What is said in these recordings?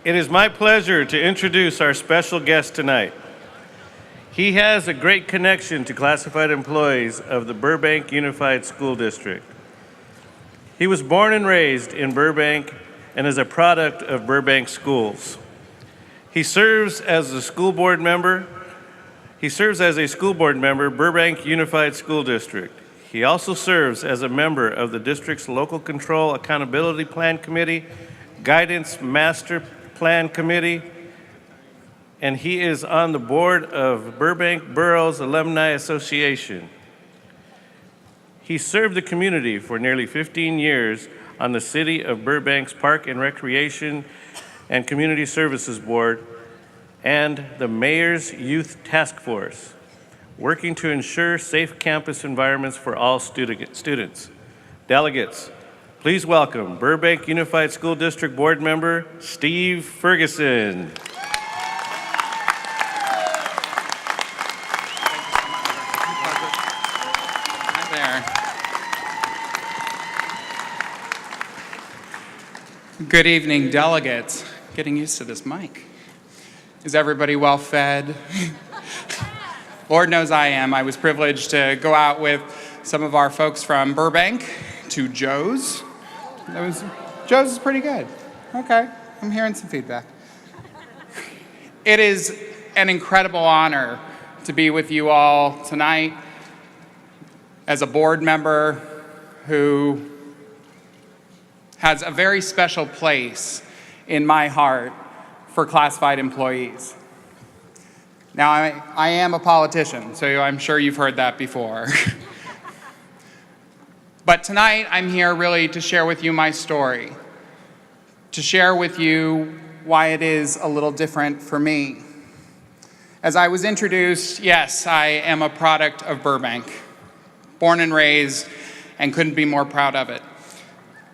It is my pleasure to introduce our special guest tonight. He has a great connection to classified employees of the Burbank Unified School District. He was born and raised in Burbank and is a product of Burbank schools. He serves as a school board member. Burbank Unified School District. He also serves as a member of the district's Local Control Accountability Plan Committee, Guidance Master Plan Committee, and he is on the board of Burbank Borough's Alumni Association. He served the community for nearly 15 years on the City of Burbank's Park and Recreation and Community Services Board and the Mayor's Youth Task Force, working to ensure safe campus environments for all students. Delegates, please welcome Burbank Unified School District Board Member Steve Ferguson. Good evening, delegates. Getting used to this mic. Is everybody well fed? Lord knows I am. I was privileged to go out with some of our folks from Burbank to Joe's. Joe's is pretty good. Okay, I'm hearing some feedback. It is an incredible honor to be with you all tonight as a board member who has a very special place in my heart for classified employees. Now, I am a politician, so I'm sure you've heard that before. But tonight, I'm here really to share with you my story, to share with you why it is a little different for me. As I was introduced, yes, I am a product of Burbank, born and raised, and couldn't be more proud of it.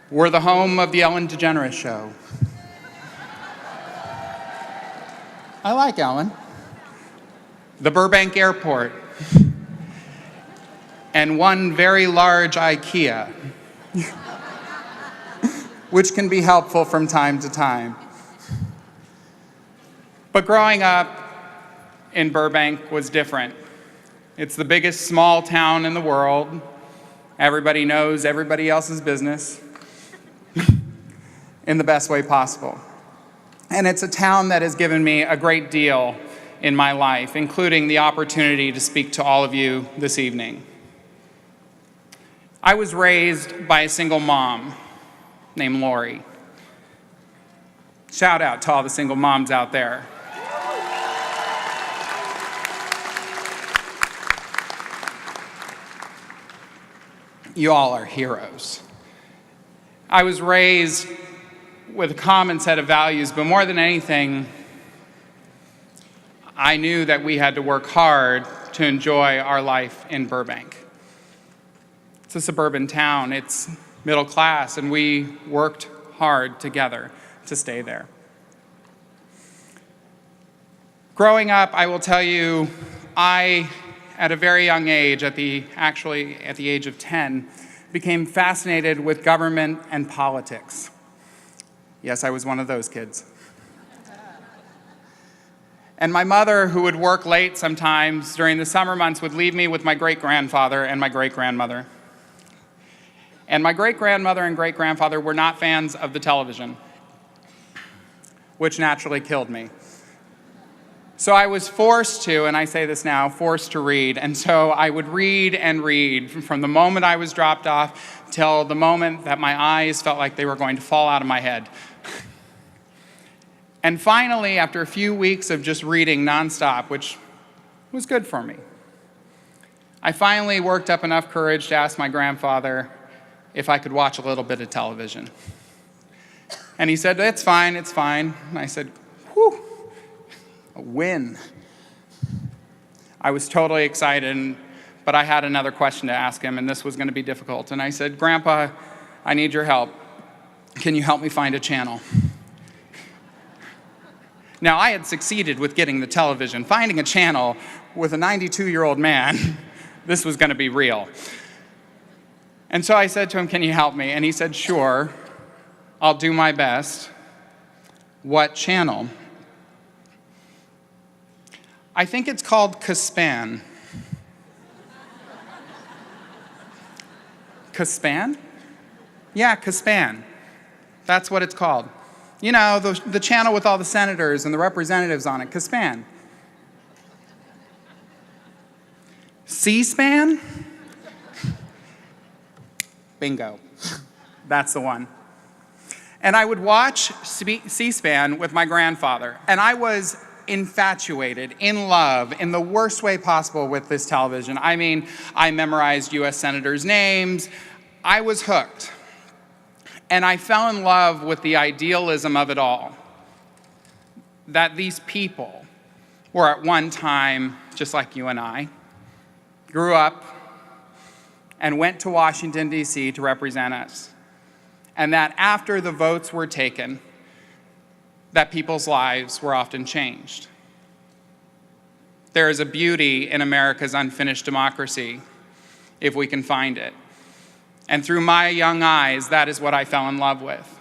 We're the home of the Ellen DeGeneres Show. I like Ellen. The Burbank Airport. And one very large IKEA, which can be helpful from time to time. But growing up in Burbank was different. It's the biggest small town in the world. Everybody knows everybody else's business in the best way possible. And it's a town that has given me a great deal in my life, including the opportunity to speak to all of you this evening. I was raised by a single mom named Lori. Shout out to all the single moms out there. You all are heroes. I was raised with a common set of values, but more than anything, I knew that we had to work hard to enjoy our life in Burbank. It's a suburban town, it's middle class, and we worked hard together to stay there. Growing up, I will tell you, at a very young age, at the age of 10, became fascinated with government and politics. Yes, I was one of those kids. And my mother, who would work late sometimes during the summer months, would leave me with my great-grandfather and my great-grandmother. And my great-grandmother and great-grandfather were not fans of the television, which naturally killed me. So I was forced to, and I say this now, forced to read. And so I would read and read from the moment I was dropped off till the moment that my eyes felt like they were going to fall out of my head. And finally, after a few weeks of just reading nonstop, which was good for me, I finally worked up enough courage to ask my grandfather if I could watch a little bit of television. And he said, it's fine. And I said, whew, a win. I was totally excited, but I had another question to ask him, and this was going to be difficult. And I said, Grandpa, I need your help. Can you help me find a channel? Now, I had succeeded with getting the television. Finding a channel with a 92-year-old man, this was going to be real. And so I said to him, can you help me? And he said, sure, I'll do my best. What channel? I think it's called Caspan. Caspan? Yeah, Caspan. That's what it's called. You know, the channel with all the senators and the representatives on it, Caspan. C-SPAN? Bingo. That's the one. And I would watch C-SPAN with my grandfather, and I was infatuated, in love, in the worst way possible with this television. I mean, I memorized US senators' names. I was hooked. And I fell in love with the idealism of it all. That these people were at one time, just like you and I, grew up and went to Washington, D.C. to represent us. And that after the votes were taken, that people's lives were often changed. There is a beauty in America's unfinished democracy, if we can find it. And through my young eyes, that is what I fell in love with.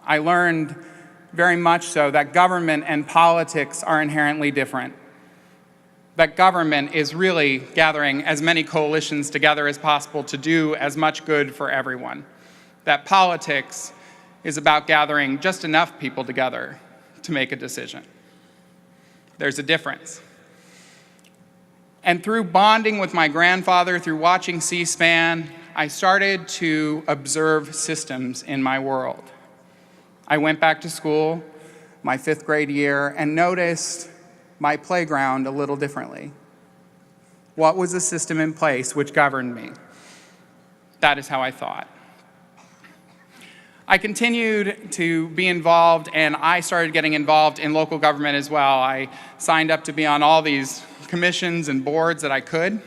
I learned very much so that government and politics are inherently different. That government is really gathering as many coalitions together as possible to do as much good for everyone. That politics is about gathering just enough people together to make a decision. There's a difference. And through bonding with my grandfather, through watching C-SPAN, I started to observe systems in my world. I went back to school, my 5th grade year, and noticed my playground a little differently. What was the system in place which governed me? That is how I thought. I continued to be involved, and I started getting involved in local government as well. I signed up to be on all these commissions and boards that I could.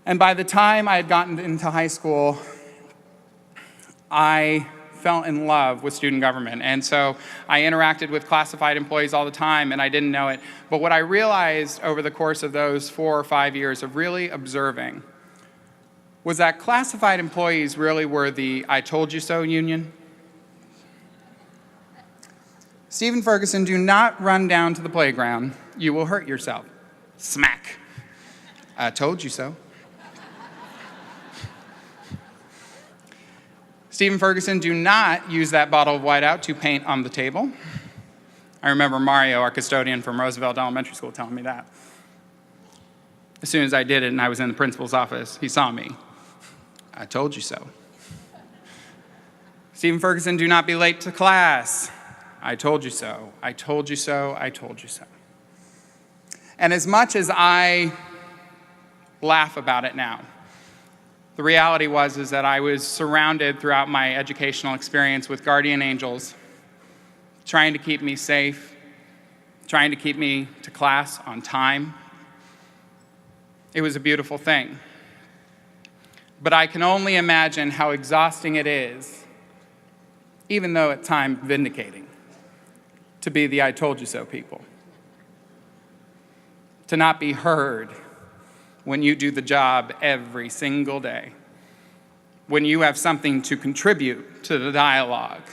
And by the time I had gotten into high school, I fell in love with student government. And so I interacted with classified employees all the time, and I didn't know it. But what I realized over the course of those 4 or 5 years of really observing was that classified employees really were the I told you so union. Stephen Ferguson, do not run down to the playground. You will hurt yourself. Smack. I told you so. Stephen Ferguson, do not use that bottle of whiteout to paint on the table. I remember Mario, our custodian from Roosevelt Elementary School, telling me that. As soon as I did it and I was in the principal's office, he saw me. I told you so. Stephen Ferguson, do not be late to class. I told you so. I told you so. I told you so. And as much as I laugh about it now, the reality is that I was surrounded throughout my educational experience with guardian angels, trying to keep me safe, trying to keep me to class on time. It was a beautiful thing. But I can only imagine how exhausting it is, even though at times vindicating, to be the I told you so people. To not be heard when you do the job every single day, when you have something to contribute to the dialogue,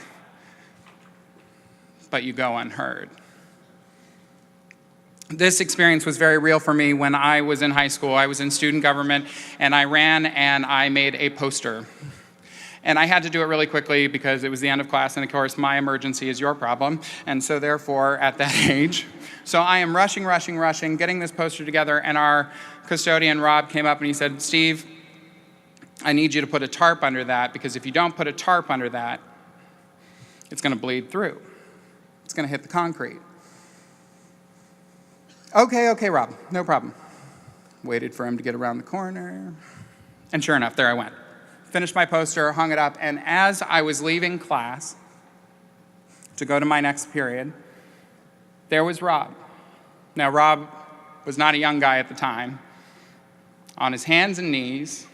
but you go unheard. This experience was very real for me when I was in high school. I was in student government, and I ran and I made a poster. And I had to do it really quickly because it was the end of class, and of course, my emergency is your problem. And so therefore, at that age, so I am rushing, getting this poster together, and our custodian, Rob, came up and he said, Steve, I need you to put a tarp under that, because if you don't put a tarp under that, it's going to bleed through. It's going to hit the concrete. Okay, Rob, no problem. Waited for him to get around the corner, and sure enough, there I went. Finished my poster, hung it up, and as I was leaving class to go to my next period, there was Rob. Now, Rob was not a young guy at the time, on his hands and knees,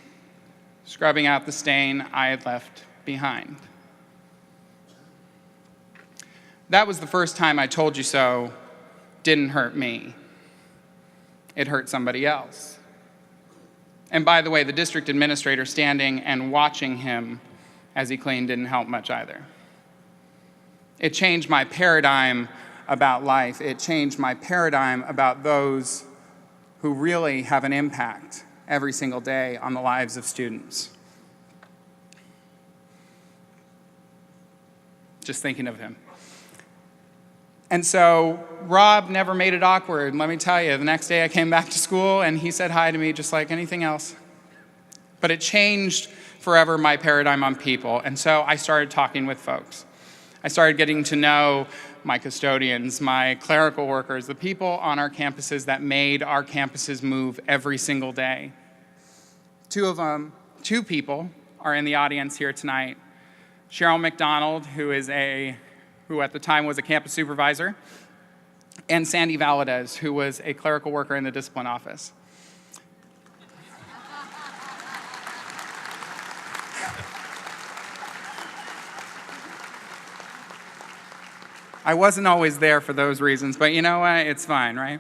scrubbing out the stain I had left behind. That was the first time I told you so didn't hurt me. It hurt somebody else. And by the way, the district administrator standing and watching him as he cleaned didn't help much either. It changed my paradigm about life. It changed my paradigm about those who really have an impact every single day on the lives of students. Just thinking of him. And so Rob never made it awkward. Let me tell you, the next day I came back to school and he said hi to me just like anything else. But it changed forever my paradigm on people. And so I started talking with folks. I started getting to know my custodians, my clerical workers, the people on our campuses that made our campuses move every single day. Two people are in the audience here tonight. Cheryl McDonald, who at the time was a campus supervisor, and Sandy Valadez, who was a clerical worker in the discipline office. I wasn't always there for those reasons, but you know what? It's fine, right?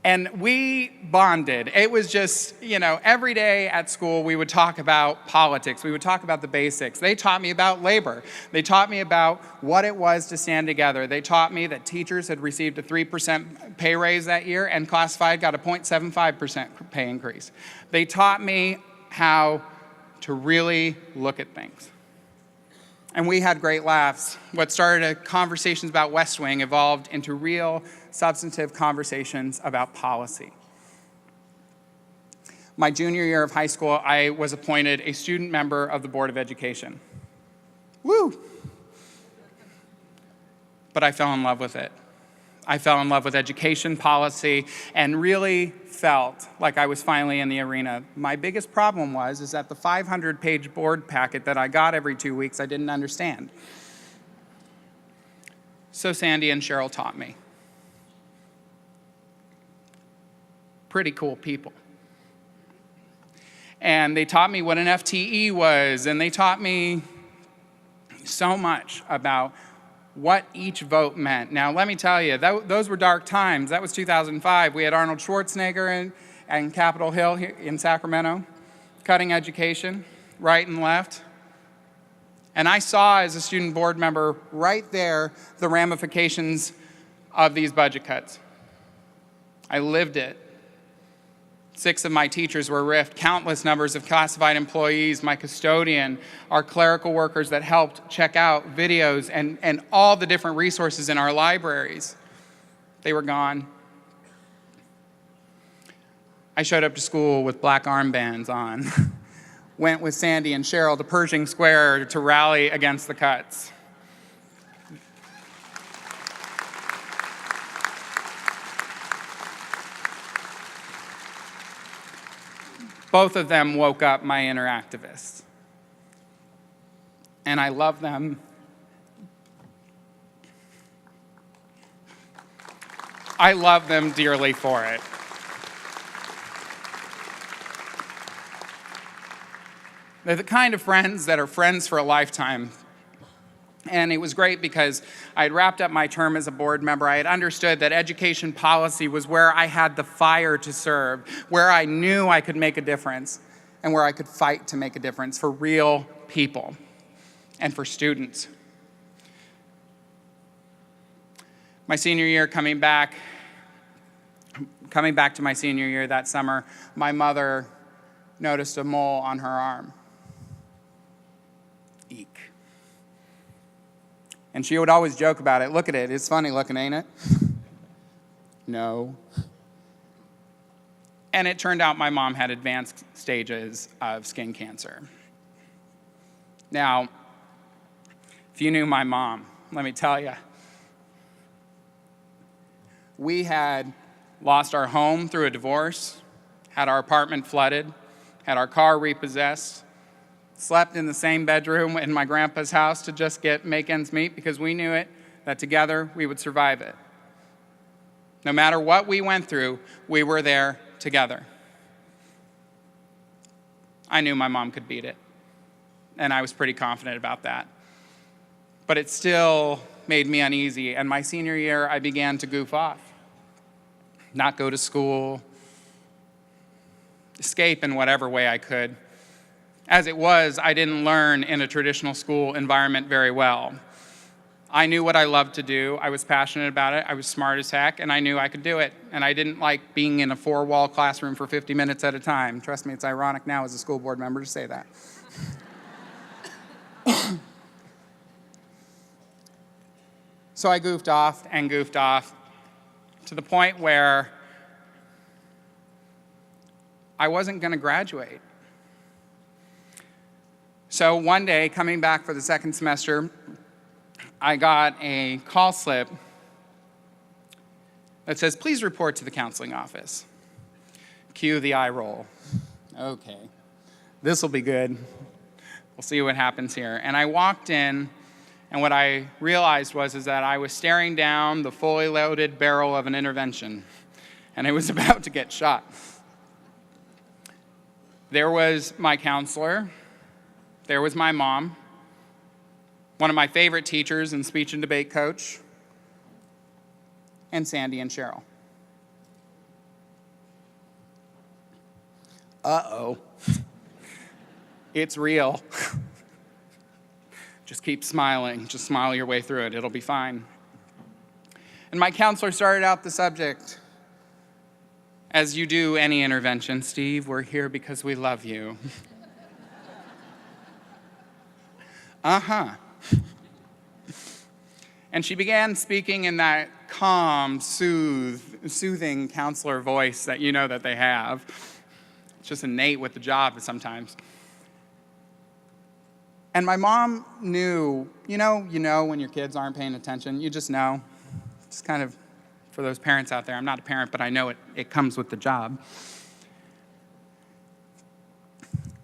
And we bonded. It was just, every day at school we would talk about politics. We would talk about the basics. They taught me about labor. They taught me about what it was to stand together. They taught me that teachers had received a 3% pay raise that year and classified got a 0.75% pay increase. They taught me how to really look at things. And we had great laughs. What started conversations about West Wing evolved into real, substantive conversations about policy. My junior year of high school, I was appointed a student member of the Board of Education. Woo! But I fell in love with it. I fell in love with education policy and really felt like I was finally in the arena. My biggest problem is that the 500-page board packet that I got every 2 weeks, I didn't understand. So Sandy and Cheryl taught me. Pretty cool people. And they taught me what an FTE was, and they taught me so much about what each vote meant. Now, let me tell you, those were dark times. That was 2005. We had Arnold Schwarzenegger and Capitol Hill here in Sacramento, cutting education, right and left. And I saw, as a student board member, right there, the ramifications of these budget cuts. I lived it. 6 of my teachers were riffed, countless numbers of classified employees, my custodian, our clerical workers that helped check out videos and all the different resources in our libraries. They were gone. I showed up to school with black armbands on, went with Sandy and Cheryl to Pershing Square to rally against the cuts. Both of them woke up my inner activists. And I love them. I love them dearly for it. They're the kind of friends that are friends for a lifetime. And it was great because I had wrapped up my term as a board member. I had understood that education policy was where I had the fire to serve, where I knew I could make a difference, and where I could fight to make a difference for real people and for students. My senior year, coming back to my senior year that summer, my mother noticed a mole on her arm. Eek. And she would always joke about it. Look at it. It's funny looking, ain't it? No. And it turned out my mom had advanced stages of skin cancer. Now, if you knew my mom, let me tell you, we had lost our home through a divorce, had our apartment flooded, had our car repossessed, slept in the same bedroom in my grandpa's house to just make ends meet because we knew that together we would survive it. No matter what we went through, we were there together. I knew my mom could beat it, and I was pretty confident about that. But it still made me uneasy, and my senior year, I began to goof off, not go to school, escape in whatever way I could. As it was, I didn't learn in a traditional school environment very well. I knew what I loved to do, I was passionate about it, I was smart as heck, and I knew I could do it. And I didn't like being in a 4-wall classroom for 50 minutes at a time. Trust me, it's ironic now as a school board member to say that. So I goofed off to the point where I wasn't going to graduate. So one day, coming back for the second semester, I got a call slip that says, please report to the counseling office. Cue the eye roll. Okay, this will be good. We'll see what happens here. And I walked in, and what I realized is that I was staring down the fully loaded barrel of an intervention, and it was about to get shot. There was my counselor. There was my mom, one of my favorite teachers and speech and debate coach, and Sandy and Cheryl. Uh-oh. It's real. Just keep smiling. Just smile your way through it. It'll be fine. And my counselor started out the subject, as you do any intervention. Steve, we're here because we love you. Uh-huh. And she began speaking in that calm, soothing counselor voice that you know that they have. It's just innate with the job sometimes. And my mom knew, you know when your kids aren't paying attention, you just know. It's kind of, for those parents out there, I'm not a parent, but I know it comes with the job.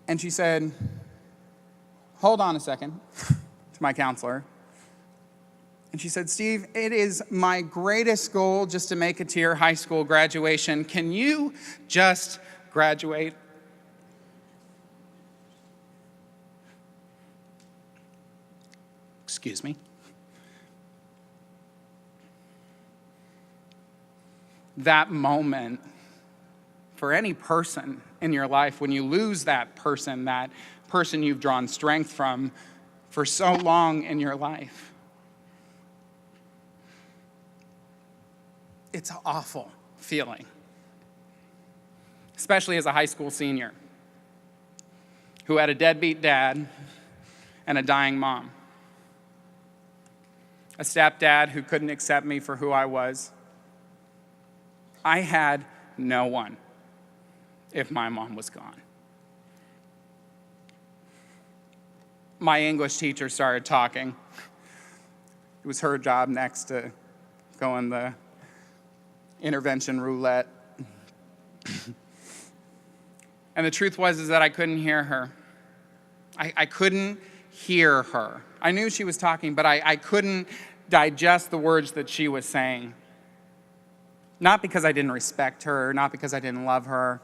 And she said, hold on a second, to my counselor. And she said, Steve, it is my greatest goal just to make it to your high school graduation. Can you just graduate? Excuse me. That moment, for any person in your life, when you lose that person you've drawn strength from for so long in your life, it's an awful feeling, especially as a high school senior who had a deadbeat dad and a dying mom, a stepdad who couldn't accept me for who I was. I had no one if my mom was gone. My English teacher started talking. It was her job next to go in the intervention roulette. And the truth was that I couldn't hear her. I couldn't hear her. I knew she was talking, but I couldn't digest the words that she was saying. Not because I didn't respect her, not because I didn't love her.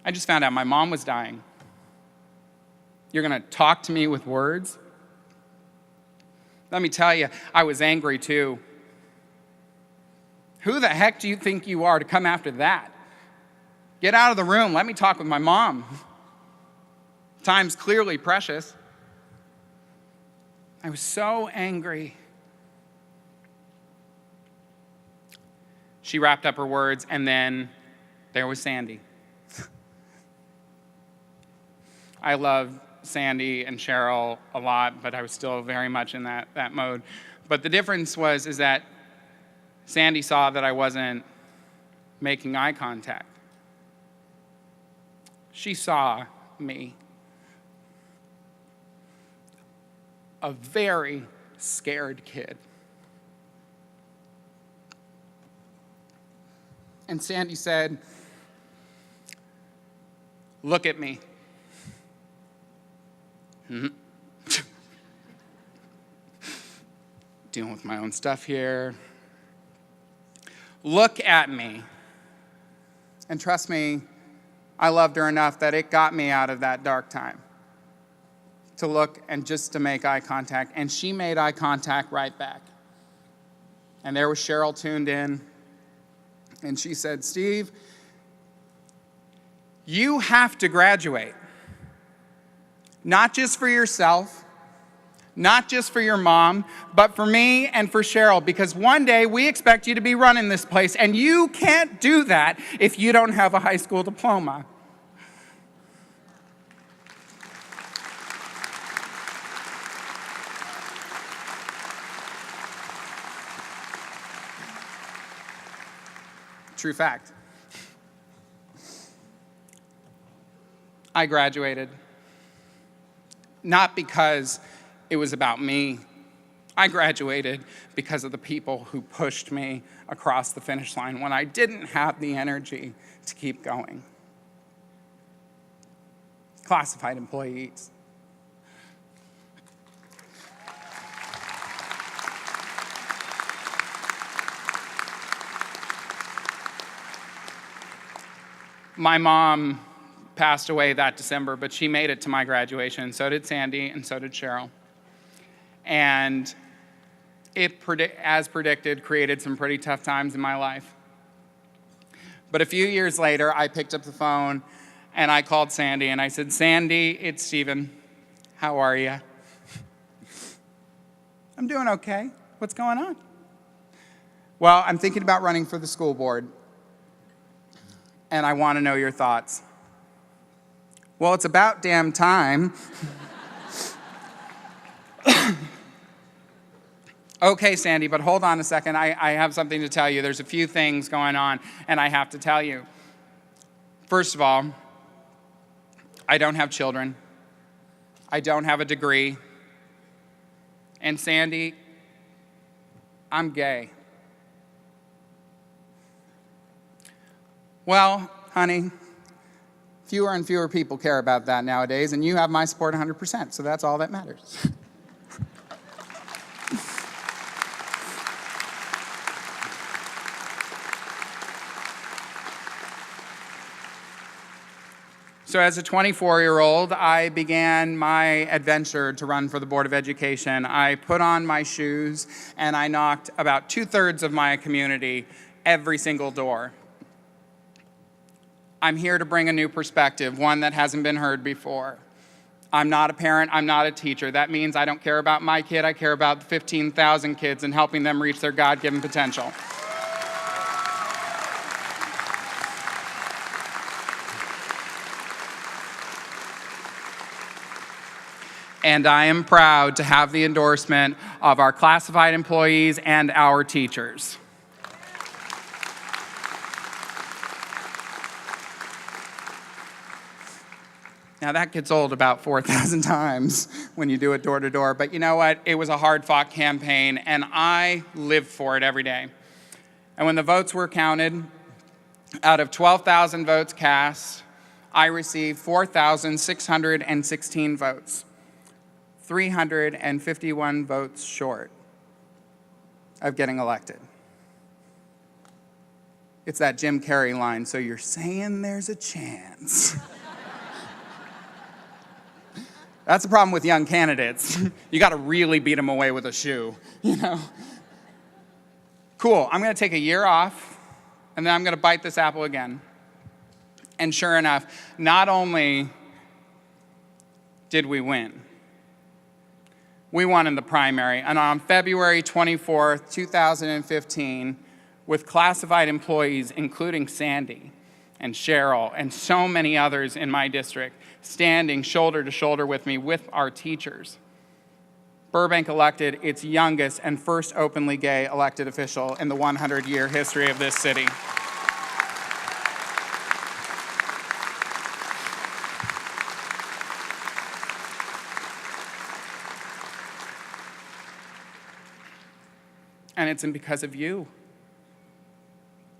I just found out my mom was dying. You're going to talk to me with words? Let me tell you, I was angry too. Who the heck do you think you are to come after that? Get out of the room. Let me talk with my mom. Time's clearly precious. I was so angry. She wrapped up her words, and then there was Sandy. I love Sandy and Cheryl a lot, but I was still very much in that mode. But the difference is that Sandy saw that I wasn't making eye contact. She saw me. A very scared kid. And Sandy said, look at me. Dealing with my own stuff here. Look at me. And trust me, I loved her enough that it got me out of that dark time. To look and just to make eye contact. And she made eye contact right back. And there was Cheryl tuned in. And she said, Steve, you have to graduate. Not just for yourself, not just for your mom, but for me and for Cheryl, because one day we expect you to be running this place, and you can't do that if you don't have a high school diploma. True fact. I graduated, not because it was about me. I graduated because of the people who pushed me across the finish line when I didn't have the energy to keep going. Classified employees. My mom passed away that December, but she made it to my graduation. So did Sandy, and so did Cheryl. And it, as predicted, created some pretty tough times in my life. But a few years later, I picked up the phone and I called Sandy and I said, "Sandy, it's Steven. How are you?" "I'm doing okay. What's going on?" "Well, I'm thinking about running for the school board, and I want to know your thoughts." "Well, it's about damn time." "Okay, Sandy, but hold on a second. I have something to tell you. There's a few things going on, and I have to tell you. First of all, I don't have children. I don't have a degree. And Sandy, I'm gay." "Well, honey, fewer and fewer people care about that nowadays, and you have my support 100%, so that's all that matters." So as a 24-year-old, I began my adventure to run for the Board of Education. I put on my shoes, and I knocked about 2/3 of my community every single door. I'm here to bring a new perspective, one that hasn't been heard before. I'm not a parent, I'm not a teacher. That means I don't care about my kid, I care about the 15,000 kids and helping them reach their God-given potential. And I am proud to have the endorsement of our classified employees and our teachers. Now that gets old about 4,000 times when you do it door to door, but you know what? It was a hard-fought campaign, and I lived for it every day. And when the votes were counted, out of 12,000 votes cast, I received 4,616 votes, 351 votes short of getting elected. It's that Jim Carrey line, "So you're saying there's a chance." That's the problem with young candidates. You got to really beat them away with a shoe, you know? Cool, I'm going to take a year off, and then I'm going to bite this apple again. And sure enough, not only did we win, we won in the primary. And on February 24th, 2015, with classified employees, including Sandy and Cheryl and so many others in my district, standing shoulder to shoulder with me with our teachers, Burbank elected its youngest and first openly gay elected official in the 100-year history of this city. And it's because of you.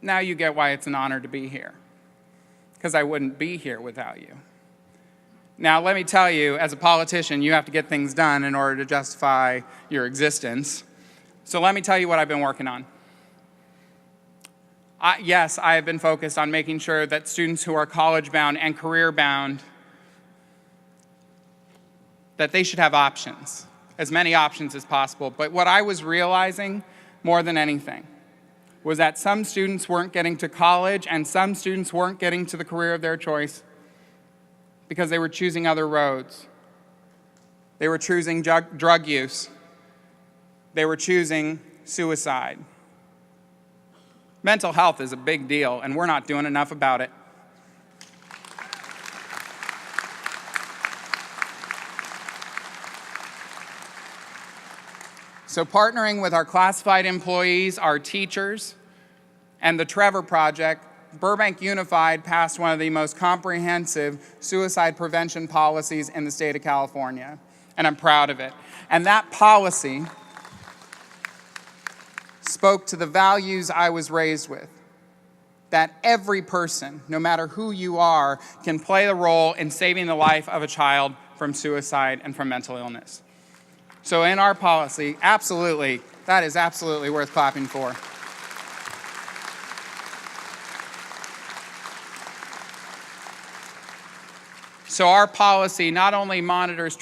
Now you get why it's an honor to be here, because I wouldn't be here without you. Now, let me tell you, as a politician, you have to get things done in order to justify your existence. So let me tell you what I've been working on. Yes, I have been focused on making sure that students who are college-bound and career-bound, that they should have options, as many options as possible. But what I was realizing more than anything was that some students weren't getting to college and some students weren't getting to the career of their choice because they were choosing other roads. They were choosing drug use. They were choosing suicide. Mental health is a big deal, and we're not doing enough about it. So partnering with our classified employees, our teachers, and the Trevor Project, Burbank Unified passed one of the most comprehensive suicide prevention policies in the state of California, and I'm proud of it. And that policy spoke to the values I was raised with, that every person, no matter who you are, can play a role in saving the life of a child from suicide and from mental illness. So in our policy, absolutely, that is absolutely worth clapping for. So our policy not only monitors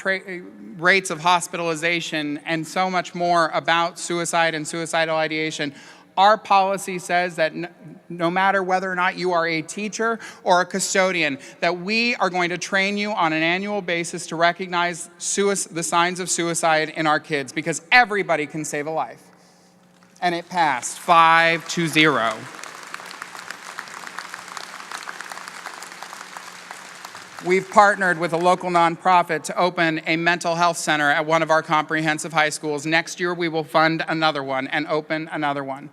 rates of hospitalization and so much more about suicide and suicidal ideation, our policy says that no matter whether or not you are a teacher or a custodian, that we are going to train you on an annual basis to recognize the signs of suicide in our kids, because everybody can save a life. And it passed 5-0. We've partnered with a local nonprofit to open a mental health center at one of our comprehensive high schools. Next year, we will fund another one and open another one.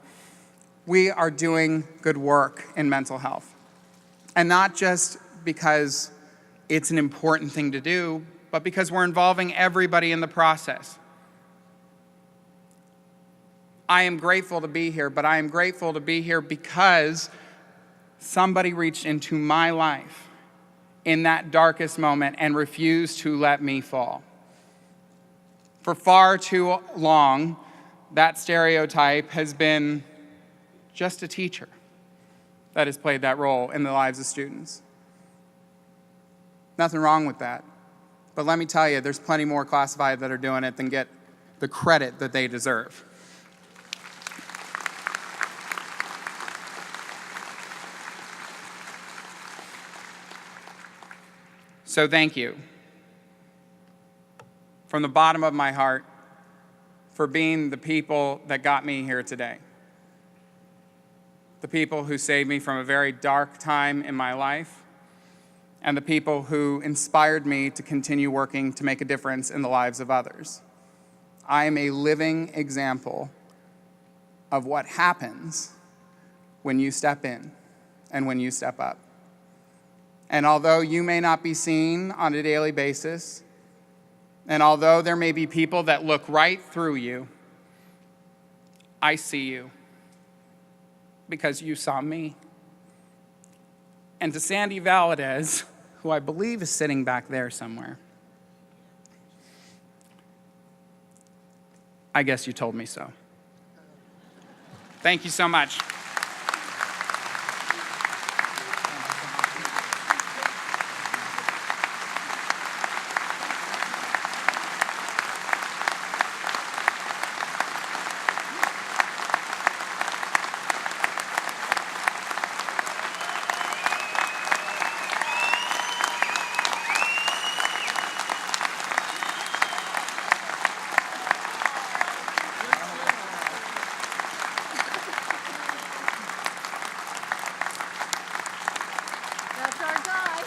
We are doing good work in mental health. And not just because it's an important thing to do, but because we're involving everybody in the process. I am grateful to be here, but I am grateful to be here because somebody reached into my life in that darkest moment and refused to let me fall. For far too long, that stereotype has been just a teacher that has played that role in the lives of students. Nothing wrong with that. But let me tell you, there's plenty more classified that are doing it than get the credit that they deserve. So thank you from the bottom of my heart for being the people that got me here today. The people who saved me from a very dark time in my life, and the people who inspired me to continue working to make a difference in the lives of others. I am a living example of what happens when you step in and when you step up. And although you may not be seen on a daily basis, and although there may be people that look right through you, I see you because you saw me. And to Sandy Valadez, who I believe is sitting back there somewhere, I guess you told me so. Thank you so much. That's our guy.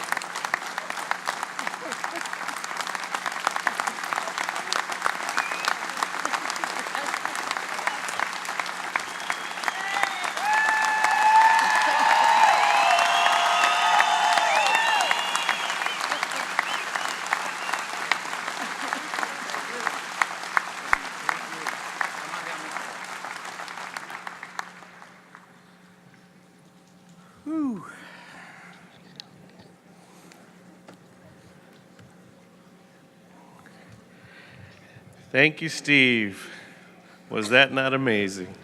Thank you, Steve. Was that not amazing?